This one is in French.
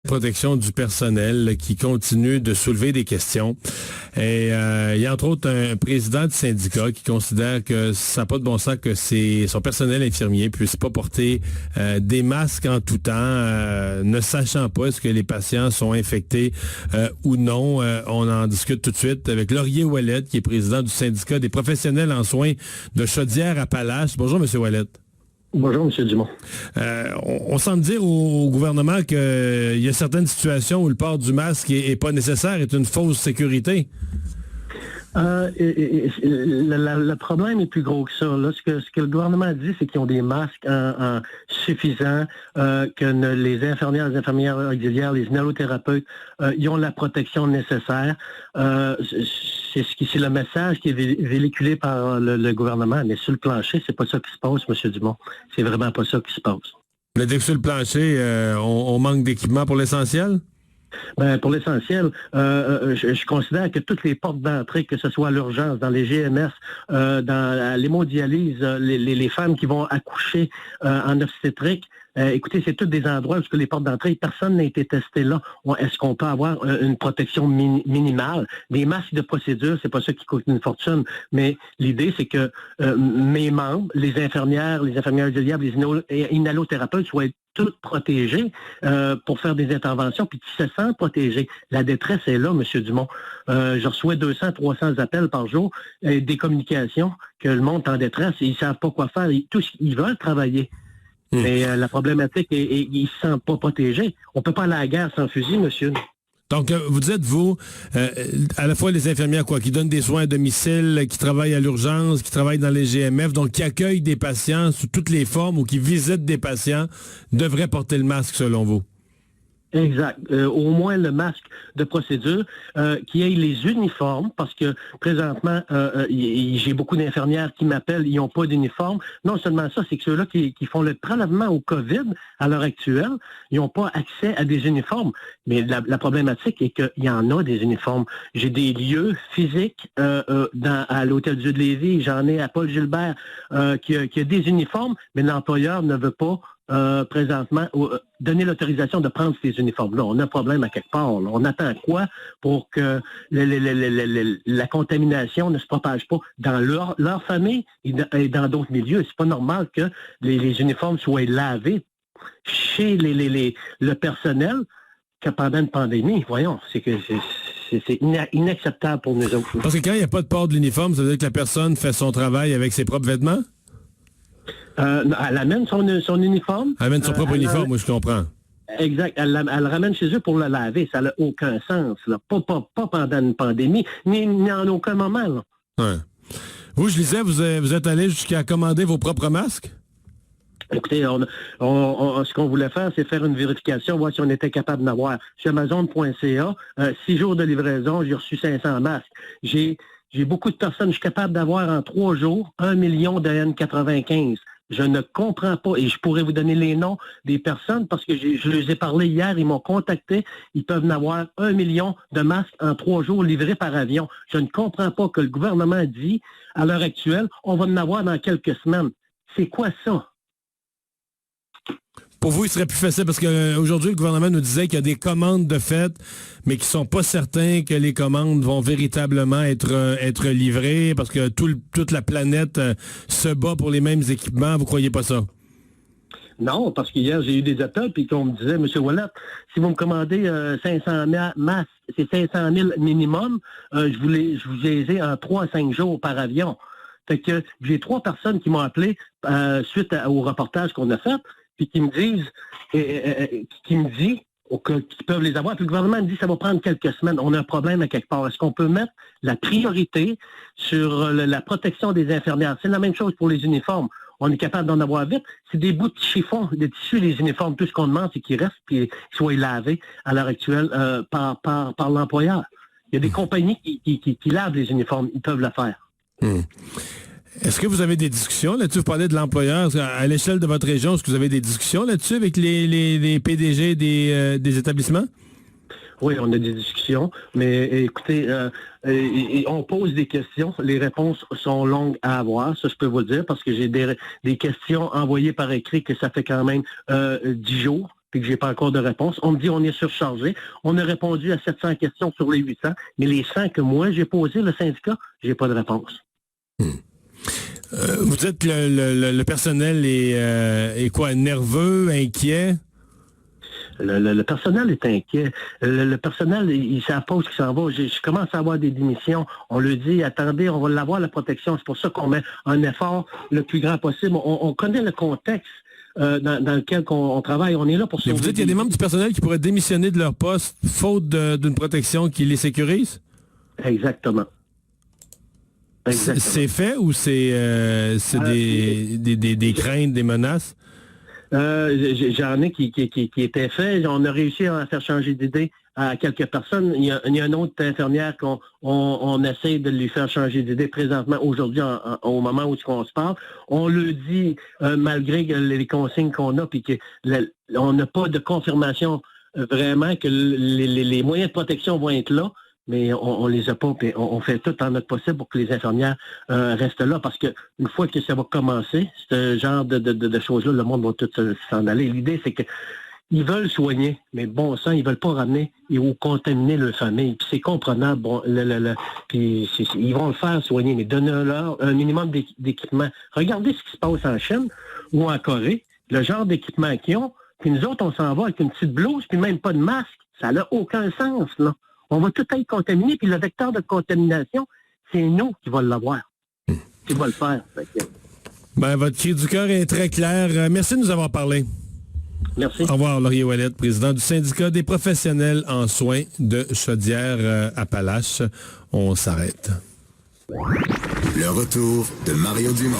protection du personnel là, qui continue de soulever des questions. Et il y a entre autres un président du syndicat qui considère que ça n'a pas de bon sens que son personnel infirmier puisse pas porter des masques en tout temps, ne sachant pas est-ce que les patients sont infectés ou non. On en discute tout de suite avec Laurier Ouellet, qui est président du syndicat des professionnels en soins de Chaudière-Appalaches. Bonjour, M. Ouellet. Bonjour, M. Dumont. On semble dire au gouvernement qu'il y a certaines situations où le port du masque est pas nécessaire, est une fausse sécurité. Le problème est plus gros que ça. Là, ce que le gouvernement dit, c'est qu'ils ont des masques suffisants, que les infirmières auxiliaires, les inhalothérapeutes, ils ont la protection nécessaire. C'est le message qui est véhiculé par le gouvernement. Mais sur le plancher, c'est pas ça qui se passe, M. Dumont. C'est vraiment pas ça qui se passe. Vous dites que sur le plancher, on manque d'équipement pour l'essentiel? Ben, pour l'essentiel, je considère que toutes les portes d'entrée, que ce soit à l'urgence, dans les GMS, dans l'hémodialyse, les femmes qui vont accoucher en obstétrique, écoutez, c'est tous des endroits où les portes d'entrée, personne n'a été testé là. Est-ce qu'on peut avoir une protection minimale? Des masques de procédure, c'est pas ça qui coûte une fortune, mais l'idée, c'est que mes membres, les infirmières auxiliaires, les inhalothérapeutes soient toutes protégées pour faire des interventions, puis qui se sentent protégés. La détresse est là, M. Dumont. Je reçois 200, 300 appels par jour, des communications, que le monde est en détresse, et ils savent pas quoi faire. Ils veulent travailler. Mais la problématique est qu'ils ne se sentent pas protégés. On ne peut pas aller à la guerre sans fusil, monsieur. Donc, vous dites, vous, à la fois les infirmières, qui donnent des soins à domicile, qui travaillent à l'urgence, qui travaillent dans les GMF, donc qui accueillent des patients sous toutes les formes ou qui visitent des patients, devraient porter le masque, selon vous? Exact. Au moins le masque de procédure, qui ait les uniformes, parce que présentement, j'ai beaucoup d'infirmières qui m'appellent, ils n'ont pas d'uniforme. Non seulement ça, c'est que ceux-là qui font le prélèvement au COVID à l'heure actuelle, ils n'ont pas accès à des uniformes. Mais la problématique est qu'il y en a des uniformes. J'ai des lieux physiques à l'Hôtel-Dieu de Lévis, j'en ai à Paul-Gilbert qui a des uniformes, mais l'employeur ne veut pas présentement donner l'autorisation de prendre ces uniformes-là. On a un problème à quelque part. Là. On attend quoi pour que la contamination ne se propage pas dans leur famille et dans d'autres milieux? C'est pas normal que les uniformes soient lavés chez le personnel que pendant une pandémie. Voyons, c'est inacceptable pour nous autres. Parce que quand il n'y a pas de port de l'uniforme, ça veut dire que la personne fait son travail avec ses propres vêtements? Elle amène son uniforme. Elle amène son propre uniforme, moi je comprends. Exact. Elle le ramène chez eux pour le laver. Ça n'a aucun sens. Là. Pas pendant une pandémie, ni en aucun moment. Là. Ouais. Vous, je lisais, vous êtes allé jusqu'à commander vos propres masques? Écoutez, ce qu'on voulait faire, c'est faire une vérification, voir si on était capable d'en avoir. Sur Amazon.ca, 6 jours de livraison, j'ai reçu 500 masques. J'ai beaucoup de personnes, je suis capable d'avoir en 3 jours 1 million de N95. Je ne comprends pas, et je pourrais vous donner les noms des personnes parce que je les ai parlé hier, ils m'ont contacté, ils peuvent en avoir 1 million de masques en 3 jours livrés par avion. Je ne comprends pas que le gouvernement dit, à l'heure actuelle, on va en avoir dans quelques semaines. C'est quoi ça? Pour vous, il serait plus facile parce qu'aujourd'hui, le gouvernement nous disait qu'il y a des commandes de fait, mais qui sont pas certains que les commandes vont véritablement être livrées parce que toute la planète se bat pour les mêmes équipements. Vous croyez pas ça? Non, parce qu'hier, j'ai eu des appels puis qu'on me disait, M. Ouellet, si vous me commandez 500 masques, c'est 500 000 minimum, je vous les ai en 3 à 5 jours par avion. Fait que j'ai 3 personnes qui m'ont appelé suite au reportage qu'on a fait, puis qui me disent, qu'ils peuvent les avoir. Puis le gouvernement me dit que ça va prendre quelques semaines. On a un problème à quelque part. Est-ce qu'on peut mettre la priorité sur la protection des infirmières? C'est la même chose pour les uniformes. On est capable d'en avoir vite. C'est des bouts de chiffon, des tissus, les uniformes. Tout ce qu'on demande, c'est qu'ils restent et qu'ils soient lavés à l'heure actuelle par l'employeur. Il y a des compagnies qui lavent les uniformes. Ils peuvent le faire. Est-ce que vous avez des discussions là-dessus? Vous parlez de l'employeur. À l'échelle de votre région, est-ce que vous avez des discussions là-dessus avec les PDG des établissements? Oui, on a des discussions, mais écoutez, on pose des questions. Les réponses sont longues à avoir, ça je peux vous le dire, parce que j'ai des questions envoyées par écrit que ça fait quand même 10 jours puis que j'ai pas encore de réponse. On me dit on est surchargé. On a répondu à 700 questions sur les 800, mais les 100 que moi j'ai posées, le syndicat, j'ai pas de réponse. Vous dites que le personnel est quoi, nerveux, inquiet? Le personnel est inquiet. Le personnel, ils savent pas où il s'en va. Je commence à avoir des démissions. On lui dit, attendez, on va l'avoir, la protection. C'est pour ça qu'on met un effort le plus grand possible. On connaît le contexte dans lequel on travaille. On est là pour sauver. Mais vous dites qu'il y a des membres du personnel qui pourraient démissionner de leur poste faute d'une protection qui les sécurise? Exactement. C'est fait ou c'est des craintes, des menaces? J'en ai qui étaient faits. On a réussi à faire changer d'idée à quelques personnes. Il y a une autre infirmière qu'on essaie de lui faire changer d'idée présentement, aujourd'hui, au moment où on se parle. On le dit, malgré les consignes qu'on a, puis qu'on n'a pas de confirmation vraiment que les moyens de protection vont être là. Mais on les a pas, puis on fait tout en notre possible pour que les infirmières restent là, parce que une fois que ça va commencer, ce genre de choses-là, le monde va tout s'en aller. L'idée, c'est que ils veulent soigner, mais bon sang, ils veulent pas ramener ou contaminer leur famille. Puis c'est comprenable, puis ils vont le faire soigner, mais donnez-leur un minimum d'équipement. Regardez ce qui se passe en Chine ou en Corée, le genre d'équipement qu'ils ont, puis nous autres, on s'en va avec une petite blouse, puis même pas de masque. Ça n'a aucun sens, là. On va tout être contaminé, puis le vecteur de contamination, c'est nous qui va l'avoir. Qui va le faire. Ben, votre cri du cœur est très clair. Merci de nous avoir parlé. Merci. Au revoir, Laurier Ouellette, président du syndicat des professionnels en soins de Chaudière-Appalaches. On s'arrête. Le retour de Mario Dumont.